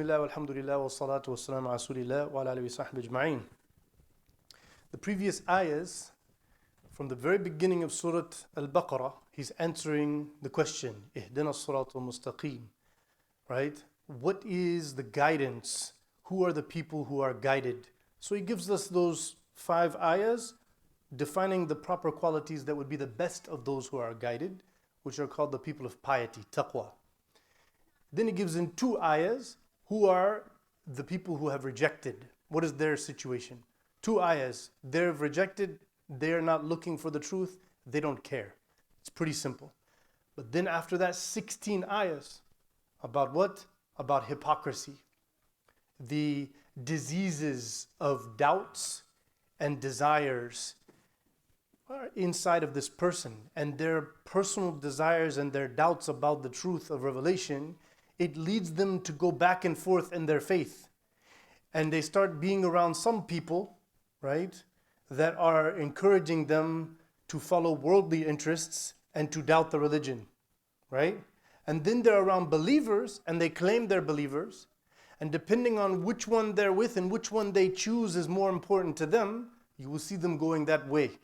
The previous ayahs, from the very beginning of Surah Al-Baqarah, he's answering the question, Ihdina as-sirata al-mustaqim, right? What is the guidance? Who are the people who are guided? So he gives us those 5 ayahs, defining the proper qualities that would be the best of those who are guided, which are called the people of piety, taqwa. Then he gives in 2 ayahs, who are the people who have rejected. What is their situation? 2 ayahs, they've rejected, they're not looking for the truth, they don't care. It's pretty simple. But then after that, 16 ayahs. About what? About hypocrisy. The diseases of doubts and desires are inside of this person, and their personal desires and their doubts about the truth of revelation, it leads them to go back and forth in their faith. And they start being around some people, right, that are encouraging them to follow worldly interests and to doubt the religion, right? And then they're around believers and they claim they're believers. And depending on which one they're with and which one they choose is more important to them, you will see them going that way.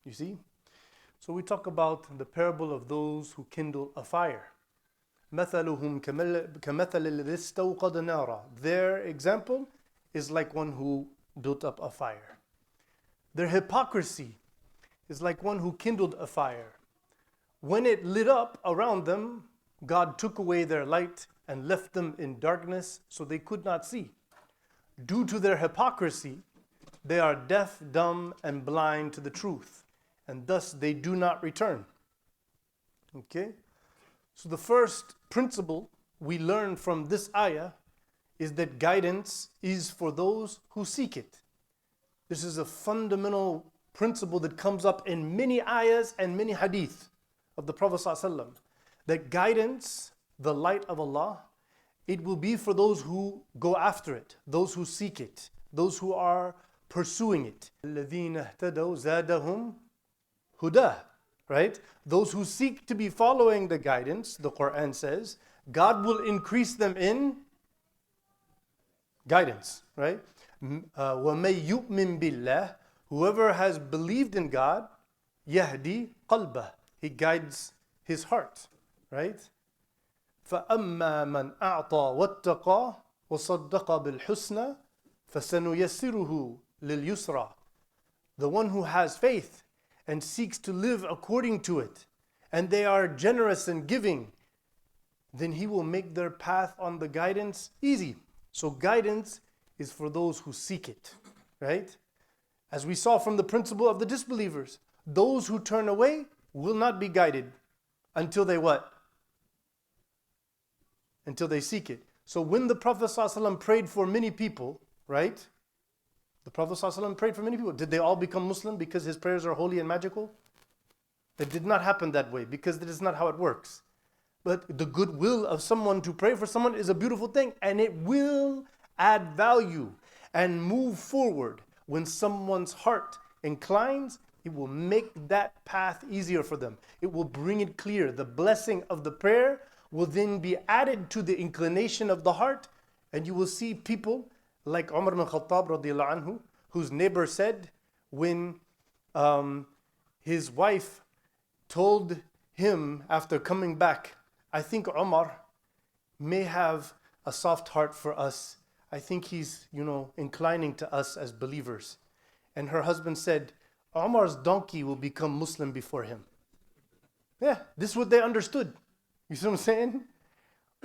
You see? So we talk about the parable of those who kindle a fire. مَثَلُهُمْ كَمَثَلِ الَّذِي اسْتَوْقَدَ نَارًا. Their example is like one who built up a fire. Their hypocrisy is like one who kindled a fire. When it lit up around them, God took away their light and left them in darkness so they could not see. Due to their hypocrisy, they are deaf, dumb, and blind to the truth, and thus they do not return. Okay? So the first principle we learn from this ayah is that guidance is for those who seek it. This is a fundamental principle that comes up in many ayahs and many hadith of the Prophet ﷺ, that guidance, the light of Allah, it will be for those who go after it, those who seek it, those who are pursuing it. الَّذِينَ اهْتَدَوْا زَادَهُمْ هُدَى. Right? Those who seek to be following the guidance, the Quran says, God will increase them in guidance. Right? وَمَن يُؤْمِن بِاللَّهِ. Whoever has believed in God, يَهْدِي قَلْبَهُ. He guides his heart. Right? فَأَمَّا مَنْ أَعْطَى وَاتَّقَى وَصَدَّقَ بِالْحُسْنَى فَسَنُيَسِّرُهُ لِلْيُسْرَى. The one who has faith and seeks to live according to it, and they are generous and giving, then he will make their path on the guidance easy. So guidance is for those who seek it, right? As we saw from the principle of the disbelievers, those who turn away will not be guided until they what? Until they seek it. So when the Prophet ﷺ prayed for many people, right? The Prophet ﷺ prayed for many people. Did they all become Muslim because his prayers are holy and magical? It did not happen that way, because that is not how it works. But the goodwill of someone to pray for someone is a beautiful thing, and it will add value and move forward. When someone's heart inclines, it will make that path easier for them. It will bring it clear. The blessing of the prayer will then be added to the inclination of the heart, and you will see people like Umar ibn Khattab radiallahu anhu, whose neighbor said when his wife told him after coming back, I think Umar may have a soft heart for us. I think he's, inclining to us as believers. And her husband said, Umar's donkey will become Muslim before him. Yeah, this is what they understood. You see what I'm saying?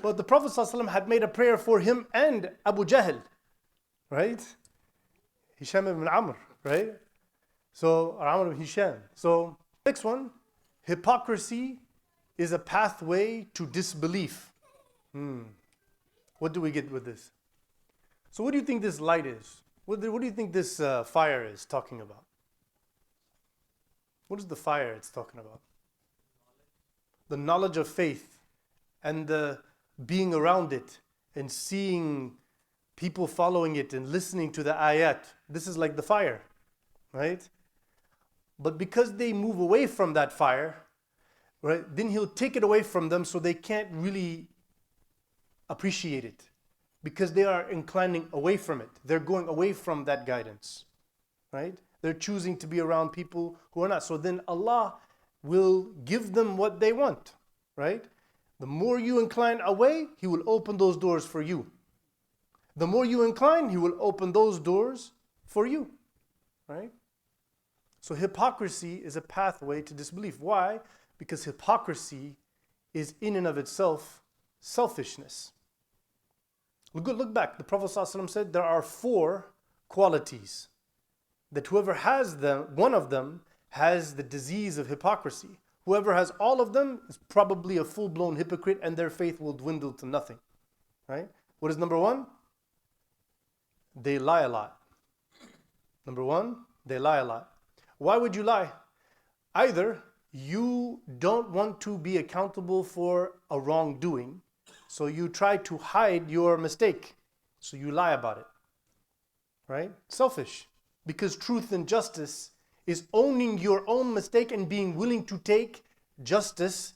But the Prophet ﷺ had made a prayer for him and Abu Jahl. Right? Hisham ibn Amr, right? So, Amr ibn Hisham. So, next one, hypocrisy is a pathway to disbelief. What do we get with this? So, what do you think this light is? What do you think this fire is talking about? What is the fire it's talking about? The knowledge of faith and the being around it and seeing people following it and listening to the ayat. This is like the fire, right? But because they move away from that fire, right, then he'll take it away from them so they can't really appreciate it. because they are inclining away from it. They're going away from that guidance, right? They're choosing to be around people who are not. So then Allah will give them what they want, right? The more you incline away, He will open those doors for you. The more you incline, He will open those doors for you, right? So hypocrisy is a pathway to disbelief. Why? Because hypocrisy is in and of itself selfishness. Look back. The Prophet ﷺ said there are 4 qualities that whoever has them, one of them has the disease of hypocrisy. Whoever has all of them is probably a full-blown hypocrite, and their faith will dwindle to nothing, right? What is number 1? They lie a lot. Number 1, they lie a lot. Why would you lie? Either you don't want to be accountable for a wrongdoing, so you try to hide your mistake, so you lie about it, right? Selfish. Because truth and justice is owning your own mistake and being willing to take justice,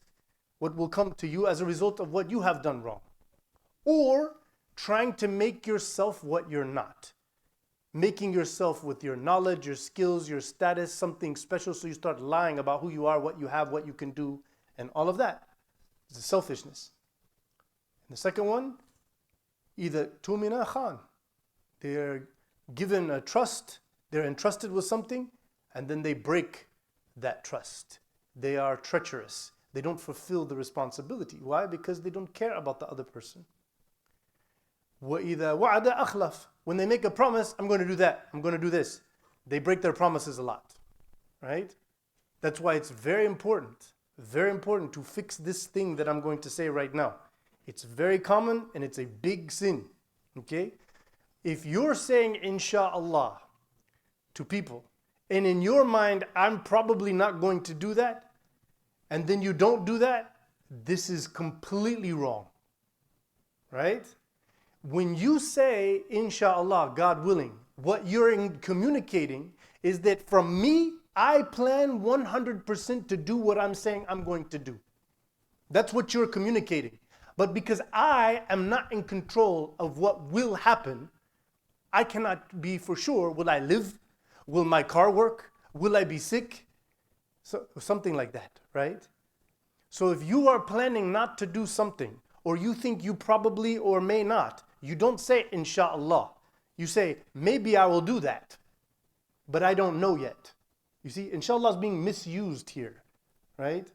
what will come to you as a result of what you have done wrong. Or trying to make yourself what you're not. Making yourself with your knowledge, your skills, your status, something special, so you start lying about who you are, what you have, what you can do, and all of that. It's a selfishness. And the second one, either tumina khan. They're given a trust, they're entrusted with something, and then they break that trust. They are treacherous. They don't fulfill the responsibility. Why? Because they don't care about the other person. وَإِذَا وَعَدَ أَخْلَفَ. When they make a promise, I'm going to do that, I'm going to do this. They break their promises a lot, right? That's why it's very important to fix this thing that I'm going to say right now. It's very common and it's a big sin, okay? If you're saying inshallah to people, and in your mind, I'm probably not going to do that, and then you don't do that, this is completely wrong, right? When you say, inshallah, God willing, what you're communicating is that from me, I plan 100% to do what I'm saying I'm going to do. That's what you're communicating. But because I am not in control of what will happen, I cannot be for sure, will I live? Will my car work? Will I be sick? So, something like that, right? So if you are planning not to do something, or you think you probably or may not, you don't say inshallah. You say, maybe I will do that, but I don't know yet. You see, inshallah is being misused here, right?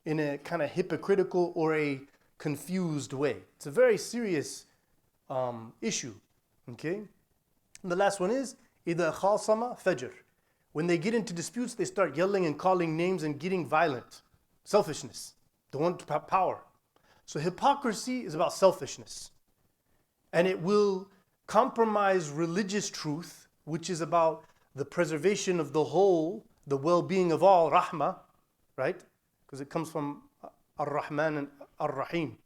In a kind of hypocritical or a confused way. It's a very serious issue, okay? And the last one is, إِذَا خَاصَمَ فَجْرٍ. When they get into disputes, they start yelling and calling names and getting violent. Selfishness. They want power. So hypocrisy is about selfishness. And it will compromise religious truth, which is about the preservation of the whole, the well-being of all, rahmah, right? Because it comes from Ar-Rahman and Ar-Rahim,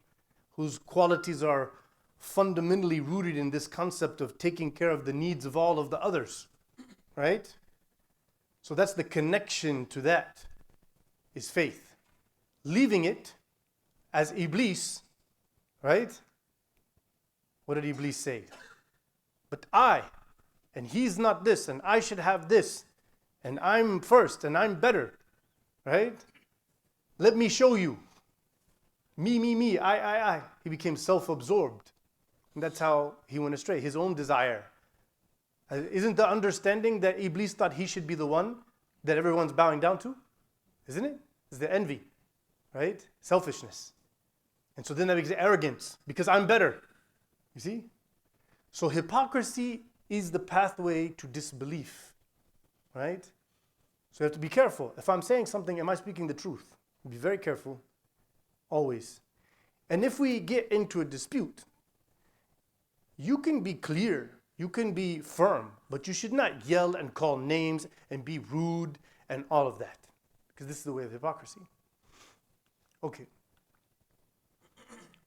whose qualities are fundamentally rooted in this concept of taking care of the needs of all of the others, right? So that's the connection to that, is faith. Leaving it as Iblis, right? What did Iblis say? But and he's not this, and I should have this, and I'm first, and I'm better, right? Let me show you. Me, I. He became self-absorbed. And that's how he went astray, his own desire. Isn't the understanding that Iblis thought he should be the one that everyone's bowing down to? Isn't it? It's the envy, right? Selfishness. And so then that becomes arrogance, because I'm better. You see? So hypocrisy is the pathway to disbelief, right? So you have to be careful. If I'm saying something, am I speaking the truth? Be very careful, always. And if we get into a dispute, you can be clear, you can be firm, but you should not yell and call names and be rude and all of that, because this is the way of hypocrisy. Okay.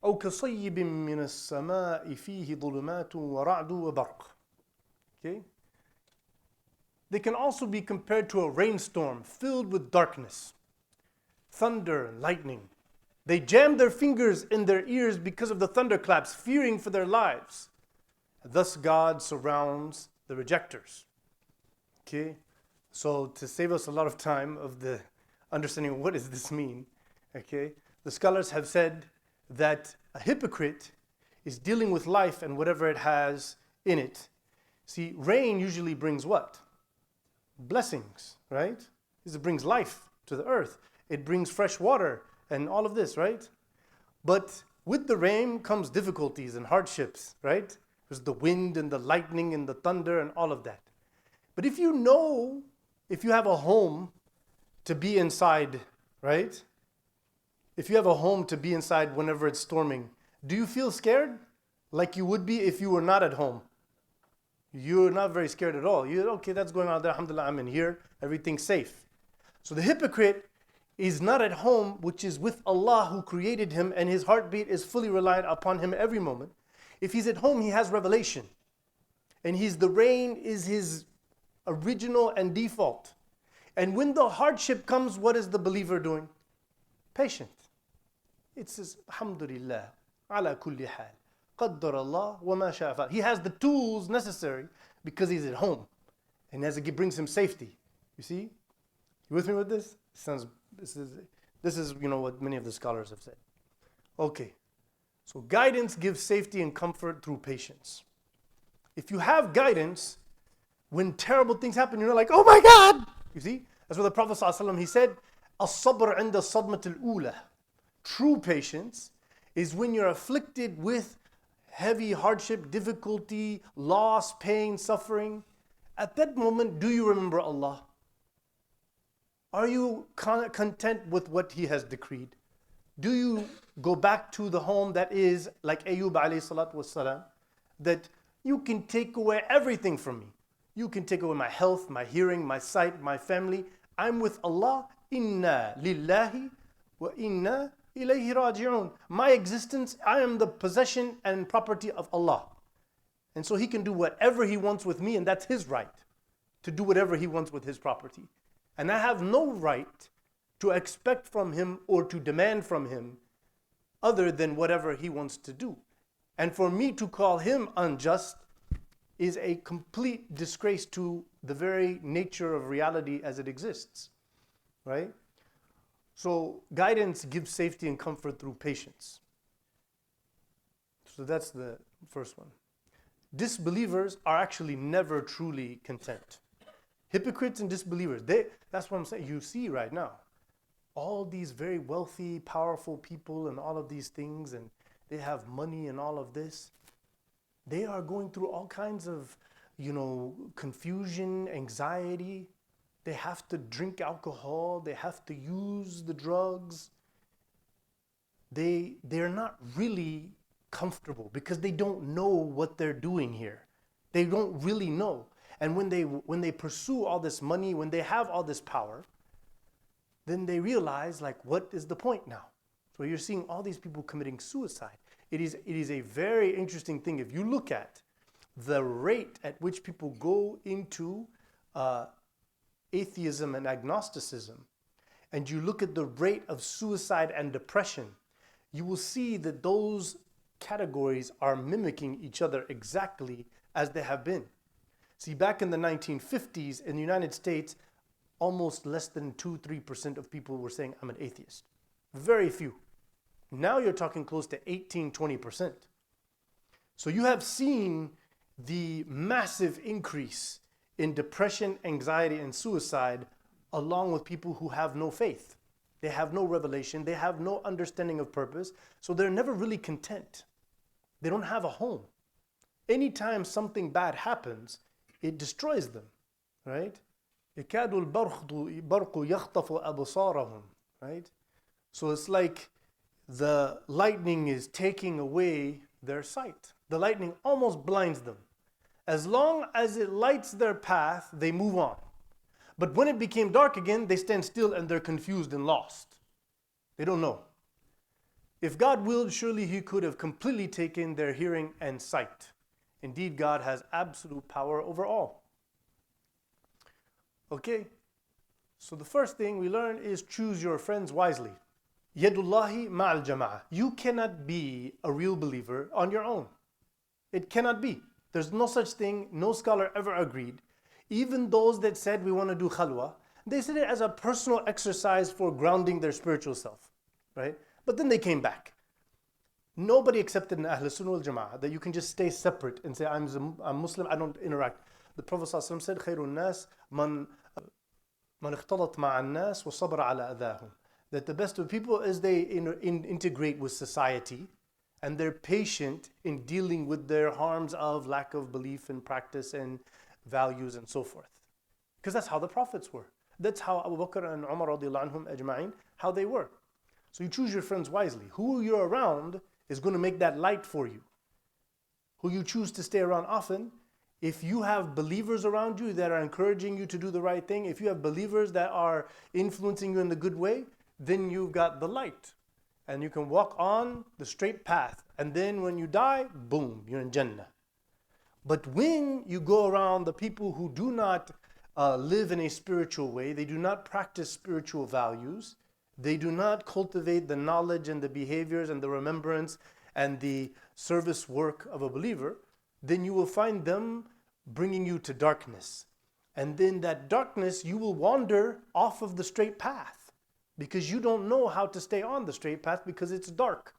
أو كصيب من السماء فيه ظلمات ورعد وبرق. Okay? They can also be compared to a rainstorm filled with darkness, thunder and lightning, They jam their fingers in their ears because of the thunderclaps, fearing for their lives. Thus God surrounds the rejectors. Okay? So to save us a lot of time of the understanding what does this mean, okay? The scholars have said that a hypocrite is dealing with life and whatever it has in it. See, rain usually brings what? Blessings, right? It brings life to the earth. It brings fresh water and all of this, right? But with the rain comes difficulties and hardships, right? There's the wind and the lightning and the thunder and all of that. But if you know, if you have a home to be inside, right? If you have a home to be inside whenever it's storming, do you feel scared? Like you would be if you were not at home. You're not very scared at all. You're, okay, that's going on there, alhamdulillah, I'm in here, everything's safe. So the hypocrite is not at home, which is with Allah who created him, and his heartbeat is fully reliant upon him every moment. If he's at home, he has revelation. And the rain is his original and default. And when the hardship comes, what is the believer doing? Patient. It says, alhamdulillah, ala kulli hal. Qaddar Allah wa ma sha'a fa'al. He has the tools necessary because he's at home. And as it brings him safety. You see? You with me with this? This is what many of the scholars have said. Okay. So guidance gives safety and comfort through patience. If you have guidance, when terrible things happen, you're not like, oh my God! You see? That's what the Prophet ﷺ, he said, As-sabr inda sadmat al-ula. True patience is when you're afflicted with heavy hardship, difficulty, loss, pain, suffering. At that moment, do you remember Allah? Are you content with what He has decreed? Do you go back to the home that is like Ayyub alayhi salatu wassalam, that you can take away everything from me. You can take away my health, my hearing, my sight, my family. I'm with Allah. Inna lillahi wa inna ilayhi raji'un. My existence, I am the possession and property of Allah. And so He can do whatever He wants with me, and that's His right to do whatever He wants with His property. And I have no right to expect from Him or to demand from Him other than whatever He wants to do. And for me to call Him unjust is a complete disgrace to the very nature of reality as it exists, right? So guidance gives safety and comfort through patience. So that's the first one. Disbelievers are actually never truly content. Hypocrites and disbelievers, that's what I'm saying. You see right now, all these very wealthy, powerful people and all of these things, and they have money and all of this. They are going through all kinds of, confusion, anxiety. They have to drink alcohol. They have to use the drugs. They're not really comfortable because they don't know what they're doing here. They don't really know. And when they pursue all this money, when they have all this power, then they realize, what is the point now? So you're seeing all these people committing suicide. It is a very interesting thing. If you look at the rate at which people go into atheism and agnosticism, and you look at the rate of suicide and depression, you will see that those categories are mimicking each other exactly as they have been. See, back in the 1950s in the United States, almost less than 2-3% of people were saying, I'm an atheist. Very few. Now you're talking close to 18-20%. So you have seen the massive increase in depression, anxiety, and suicide along with people who have no faith. They have no revelation. They have no understanding of purpose. So they're never really content. They don't have a home. Anytime something bad happens, it destroys them, right? يَكَادُ الْبَرْقُ يَخْطَفُ أَبْصَارَهُم, right? So it's like the lightning is taking away their sight. The lightning almost blinds them. As long as it lights their path, they move on. But when it became dark again, they stand still and they're confused and lost. They don't know. If God willed, surely He could have completely taken their hearing and sight. Indeed, God has absolute power over all. Okay, so the first thing we learn is choose your friends wisely. Yadullahi ma'al jama'ah. You cannot be a real believer on your own. It cannot be. There's no such thing. No scholar ever agreed. Even those that said we want to do khalwa, they said it as a personal exercise for grounding their spiritual self, right? But then they came back. Nobody accepted in Ahl Sunnah wal Jama'ah that you can just stay separate and say, I'm Muslim, I don't interact. The Prophet ﷺ said, خير الناس من اختلط مع الناس وصبر على أذاهم. That the best of people is they integrate with society and they're patient in dealing with their harms of lack of belief and practice and values and so forth. Because that's how the prophets were. That's how Abu Bakr and Umar radiallahu anhum ajma'in, how they were. So you choose your friends wisely. Who you're around is going to make that light for you. Who you choose to stay around often, if you have believers around you that are encouraging you to do the right thing, if you have believers that are influencing you in the good way, then you've got the light. And you can walk on the straight path. And then when you die, boom, you're in Jannah. But when you go around the people who do not live in a spiritual way, they do not practice spiritual values, they do not cultivate the knowledge and the behaviors and the remembrance and the service work of a believer, then you will find them bringing you to darkness. And then that darkness, you will wander off of the straight path because you don't know how to stay on the straight path because it's dark.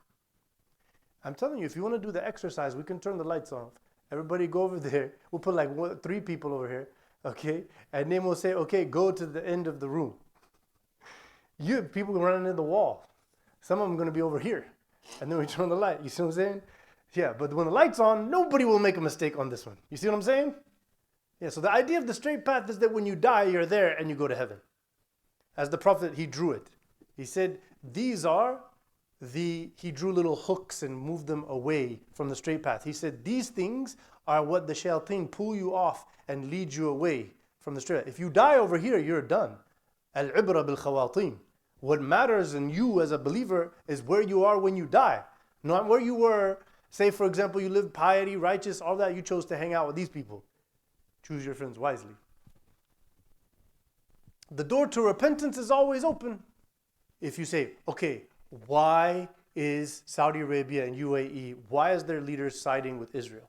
I'm telling you, if you want to do the exercise, we can turn the lights off. Everybody go over there. We'll put like 3 people over here, okay? And then we'll say, okay, go to the end of the room. People running into the wall. Some of them are going to be over here. And then we turn the light. You see what I'm saying? Yeah, but when the light's on, nobody will make a mistake on this one. You see what I'm saying? Yeah, so the idea of the straight path is that when you die, you're there and you go to heaven. As the Prophet, he drew it. He said, he drew little hooks and moved them away from the straight path. He said, these things are what the shayateen pull you off and lead you away from the straight path. If you die over here, you're done. Al-ibra bil-khawatim. What matters in you as a believer is where you are when you die. Not where you were. Say, for example, you live piety, righteous, all that. You chose to hang out with these people. Choose your friends wisely. The door to repentance is always open. If you say, okay, why is Saudi Arabia and UAE, why is their leaders siding with Israel?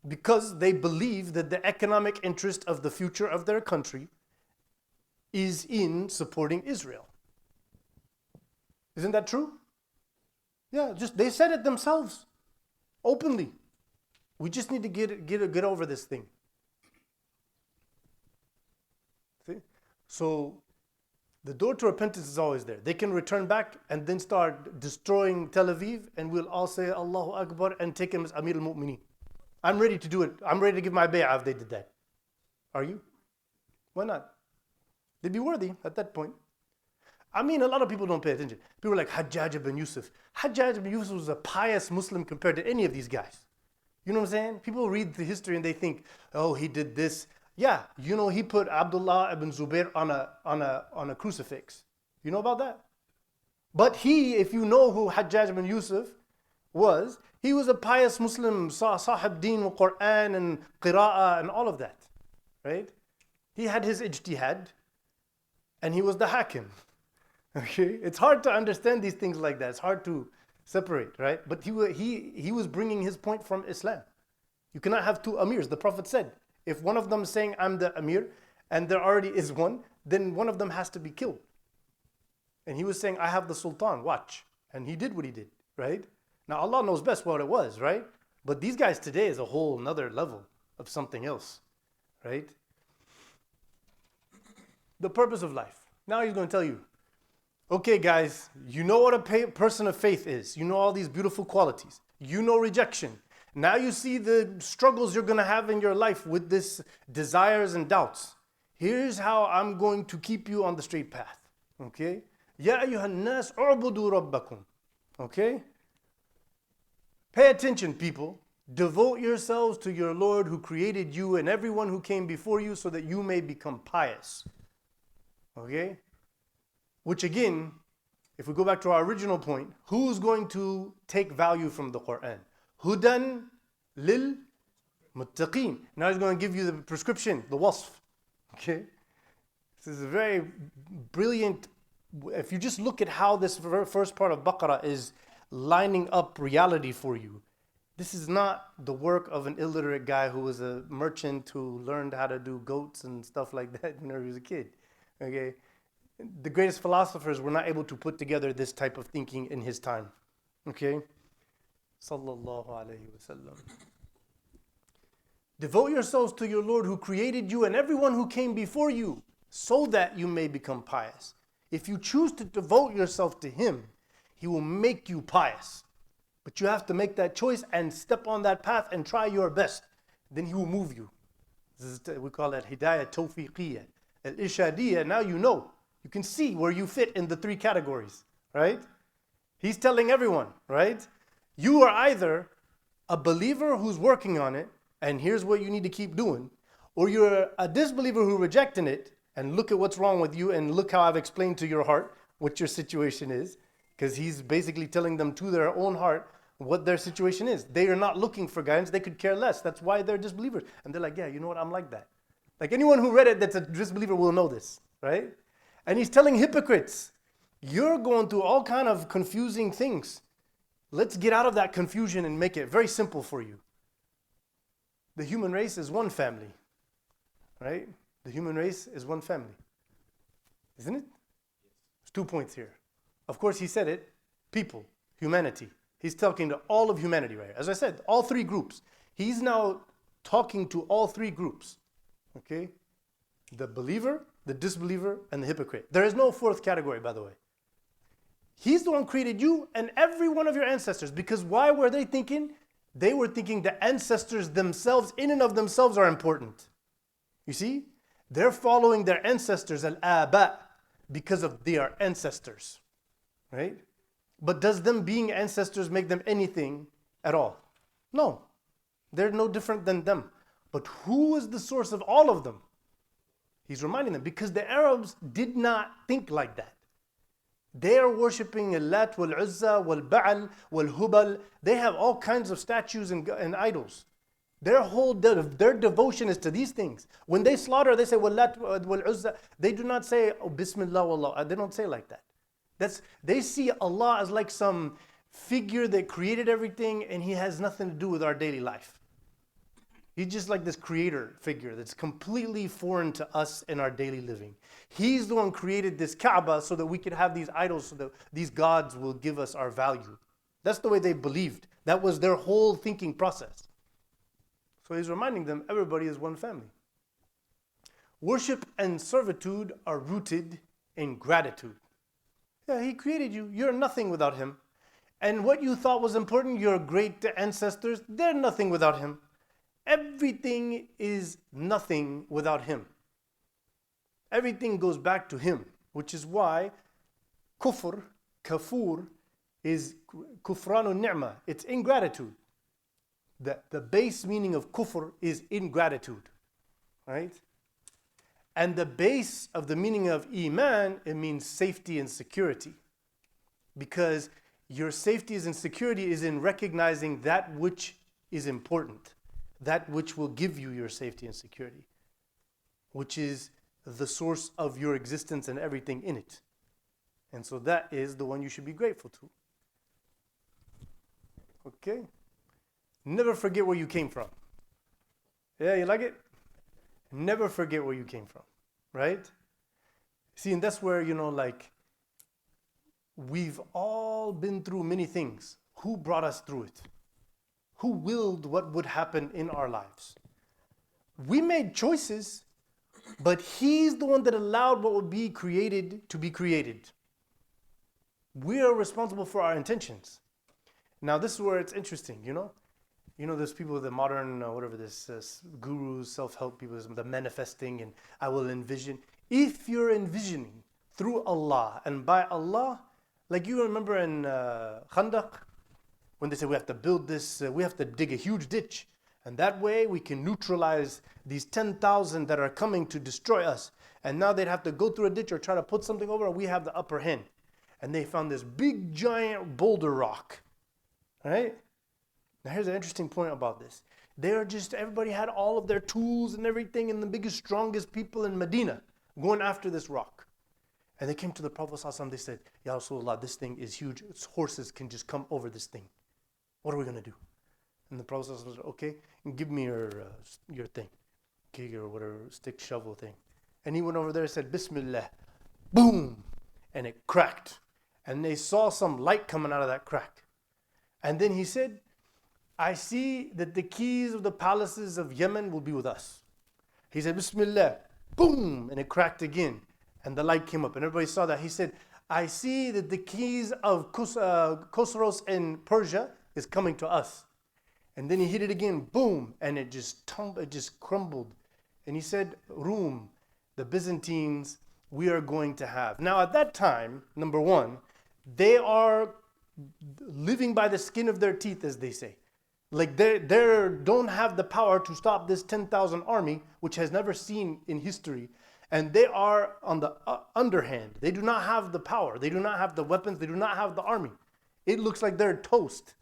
Because they believe that the economic interest of the future of their country is in supporting Israel. Isn't that true? Yeah, they said it themselves, openly. We just need to get over this thing. See? So the door to repentance is always there. They can return back and then start destroying Tel Aviv, and we'll all say Allahu Akbar and take him as Amir al-Mu'mineen. I'm ready to do it. I'm ready to give my bay'ah if they did that. Are you? Why not? They'd be worthy at that point. I mean, a lot of people don't pay attention. People are like Hajjaj ibn Yusuf. Hajjaj ibn Yusuf was a pious Muslim compared to any of these guys. You know what I'm saying? People read the history and they think, oh, he did this. Yeah, you know, he put Abdullah ibn Zubair on a crucifix. You know about that? But if you know who Hajjaj ibn Yusuf was, he was a pious Muslim, sahib deen wa Quran and qira'ah and all of that. Right? He had his ijtihad. And he was the hakim. Okay, it's hard to understand these things like that. It's hard to separate, right? But he was bringing his point from Islam. You cannot have 2 amirs. The Prophet said, if one of them is saying, I'm the amir, and there already is one, then one of them has to be killed. And he was saying, I have the sultan, watch. And he did what he did, right? Now Allah knows best what it was, right? But these guys today is a whole nother level of something else, right? The purpose of life. Now he's going to tell you, okay guys, you know what a person of faith is. You know all these beautiful qualities. You know rejection. Now you see the struggles you're going to have in your life with this desires and doubts. Here's how I'm going to keep you on the straight path. Okay? Ya ayyuhan nas u'budu rabbakum. Okay? Pay attention, people. Devote yourselves to your Lord who created you and everyone who came before you so that you may become pious. Okay? Which again, if we go back to our original point, who's going to take value from the Quran? Hudan lil muttaqeen. Now he's going to give you the prescription, the wasf. Okay? This is a very brilliant if you just look at how this first part of Baqarah is lining up reality for you, this is not the work of an illiterate guy who was a merchant who learned how to do goats and stuff like that when he was a kid. Okay? The greatest philosophers were not able to put together this type of thinking in his time. Okay? Sallallahu alayhi wasallam. Devote yourselves to your Lord who created you and everyone who came before you, so that you may become pious. If you choose to devote yourself to Him, He will make you pious. But you have to make that choice and step on that path and try your best. Then He will move you. We call that hidayah tawfiqiyya. Al-ishadiyya, now you know. You can see where you fit in the three categories, right? He's telling everyone, right? You are either a believer who's working on it, and here's what you need to keep doing, or you're a disbeliever who's rejecting it, and look at what's wrong with you, and look how I've explained to your heart what your situation is, because he's basically telling them to their own heart what their situation is. They are not looking for guidance. They could care less. That's why they're disbelievers. And they're like, yeah, you know what? I'm like that. Like anyone who read it that's a disbeliever will know this, right? And he's telling hypocrites, you're going through all kind of confusing things. Let's get out of that confusion and make it very simple for you. The human race is one family, right? The human race is one family, isn't it? There's 2 points here. Of course, he said it, people, humanity. He's talking to all of humanity right here. As I said, all three groups. He's now talking to all three groups, okay? The believer, the disbeliever, and the hypocrite. There is no fourth category, by the way. He's the one who created you and every one of your ancestors. Because why were they thinking? They were thinking the ancestors themselves, in and of themselves, are important. You see? They're following their ancestors, al-aba, because of their ancestors. Right? But does them being ancestors make them anything at all? No. They're no different than them. But who is the source of all of them? He's reminding them, because the Arabs did not think like that. They are worshipping Al-Lat wal-Uzza wal-Ba'al wal-Hubal. They have all kinds of statues and idols. Their devotion is to these things. When they slaughter, they say wal-Lat wal-Uzza. They do not say, oh, Bismillah wallah. They don't say like that. They see Allah as like some figure that created everything, and He has nothing to do with our daily life. He's just like this creator figure that's completely foreign to us in our daily living. He's the one who created this Kaaba so that we could have these idols, so that these gods will give us our value. That's the way they believed. That was their whole thinking process. So he's reminding them, everybody is one family. Worship and servitude are rooted in gratitude. Yeah, He created you. You're nothing without Him. And what you thought was important, your great ancestors, they're nothing without Him. Everything is nothing without Him. Everything goes back to Him, which is why kafur, is kufranu ni'mah. It's ingratitude. The base meaning of kufr is ingratitude, right? And the base of the meaning of iman, it means safety and security. Because your safety and security is in recognizing that which is important. That which will give you your safety and security, which is the source of your existence and everything in it. And so that is the one you should be grateful to. Okay? Never forget where you came from. Yeah, you like it? Never forget where you came from, right? See, and that's where, we've all been through many things. Who brought us through it? Who willed what would happen in our lives? We made choices, but He's the one that allowed what would be created to be created. We are responsible for our intentions. Now, this is where it's interesting, there's people, the modern, gurus, self-help people, the manifesting, and I will envision. If you're envisioning through Allah and by Allah, like you remember in Khandaq, when they say we have to build this, we have to dig a huge ditch. And that way we can neutralize these 10,000 that are coming to destroy us. And now they'd have to go through a ditch or try to put something over, and we have the upper hand. And they found this big giant boulder rock. Right? Now here's an interesting point about this. Everybody had all of their tools and everything, and the biggest, strongest people in Medina going after this rock. And they came to the Prophet ﷺ, they said, Ya Rasulullah, this thing is huge. Its horses can just come over this thing. What are we going to do? And the Prophet ﷺ said, okay, give me your thing. Okay, or whatever, stick, shovel thing. And he went over there and said, Bismillah. Boom! And it cracked. And they saw some light coming out of that crack. And then he said, I see that the keys of the palaces of Yemen will be with us. He said, Bismillah. Boom! And it cracked again. And the light came up. And everybody saw that. He said, I see that the keys of Khosrows in Persia is coming to us. And then he hit it again. Boom! And it just crumbled. And he said, Rome, the Byzantines, we are going to have. Now at that time, number one, they are living by the skin of their teeth, as they say. Like they don't have the power to stop this 10,000 army, which has never seen in history. And they are on the underhand. They do not have the power. They do not have the weapons. They do not have the army. It looks like they're toast.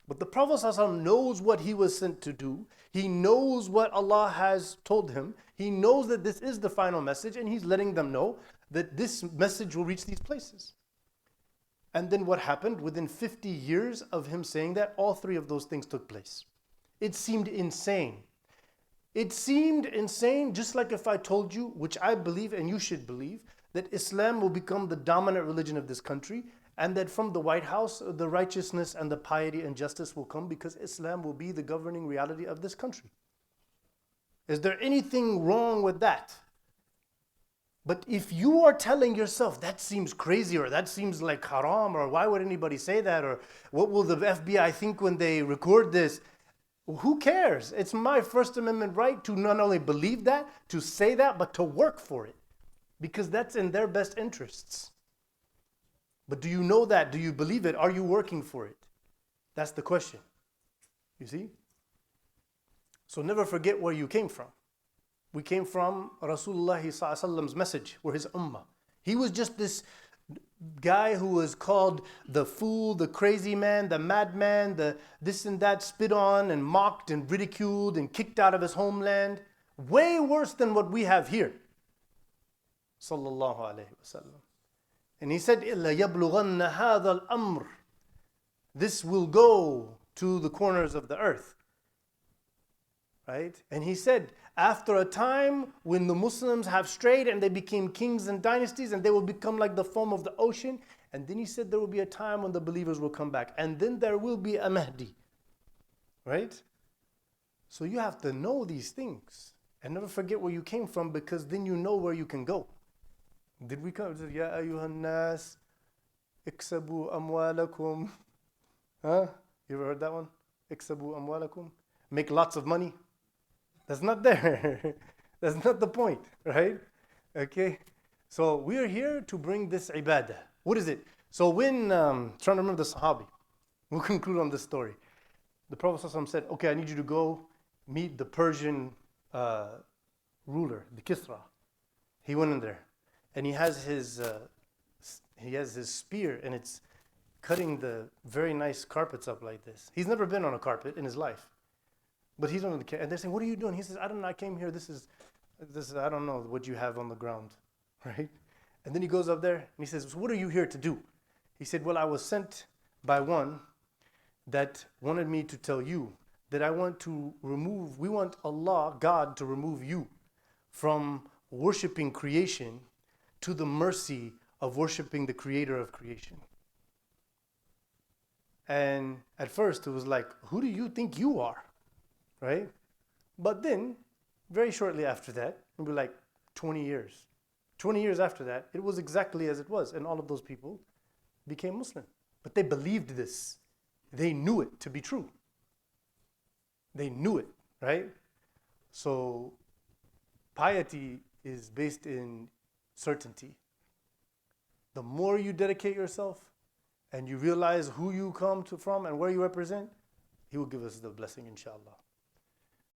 But the Prophet ﷺ knows what he was sent to do. He knows what Allah has told him. He knows that this is the final message, and he's letting them know that this message will reach these places. And then what happened? Within 50 years of him saying that, all three of those things took place. It seemed insane. It seemed insane, just like if I told you, which I believe and you should believe, that Islam will become the dominant religion of this country, and that from the White House, the righteousness and the piety and justice will come because Islam will be the governing reality of this country. Is there anything wrong with that? But if you are telling yourself that seems crazy, or that seems like haram, or why would anybody say that, or what will the FBI think when they record this? Who cares? It's my First Amendment right to not only believe that, to say that, but to work for it. Because that's in their best interests. But do you know that? Do you believe it? Are you working for it? That's the question. You see? So never forget where you came from. We came from Rasulullah's message. We're his ummah. He was just this guy who was called the fool, the crazy man, the madman, the this and that, spit on and mocked and ridiculed and kicked out of his homeland. Way worse than what we have here. Sallallahu alayhi wasallam. And he said, إِلَّا يَبْلُغَنَّ هَذَا الْأَمْرِ. This will go to the corners of the earth. Right? And he said, after a time when the Muslims have strayed and they became kings and dynasties and they will become like the foam of the ocean. And then he said there will be a time when the believers will come back. And then there will be a Mahdi. Right? So you have to know these things. And never forget where you came from, because then you know where you can go. Did we come? Ya ayyuhan nas, iksabu amwalakum. Huh? You ever heard that one? Iksabu amwalakum. Make lots of money. That's not there. That's not the point, right? Okay. So we are here to bring this ibadah. What is it? So when, trying to remember the Sahabi, we'll conclude on this story. The Prophet ﷺ said, okay, I need you to go meet the Persian ruler, the Kisra. He went in there, and he has his spear, and it's cutting the very nice carpets up like this. He's never been on a carpet in his life. But he's on the, and they're saying, what are you doing? He says, I don't know, I came here, this is, I don't know what you have on the ground, right? And then he goes up there and he says, so what are you here to do? He said, well, I was sent by one that wanted me to tell you that we want Allah, God, to remove you from worshiping creation to the mercy of worshiping the creator of creation. And at first it was like, who do you think you are? Right? But then, very shortly after that, maybe like 20 years. 20 years after that, it was exactly as it was. And all of those people became Muslim. But they believed this. They knew it to be true. They knew it, right? So, piety is based in certainty. The more you dedicate yourself and you realize who you come from and where you represent, He will give us the blessing, inshallah.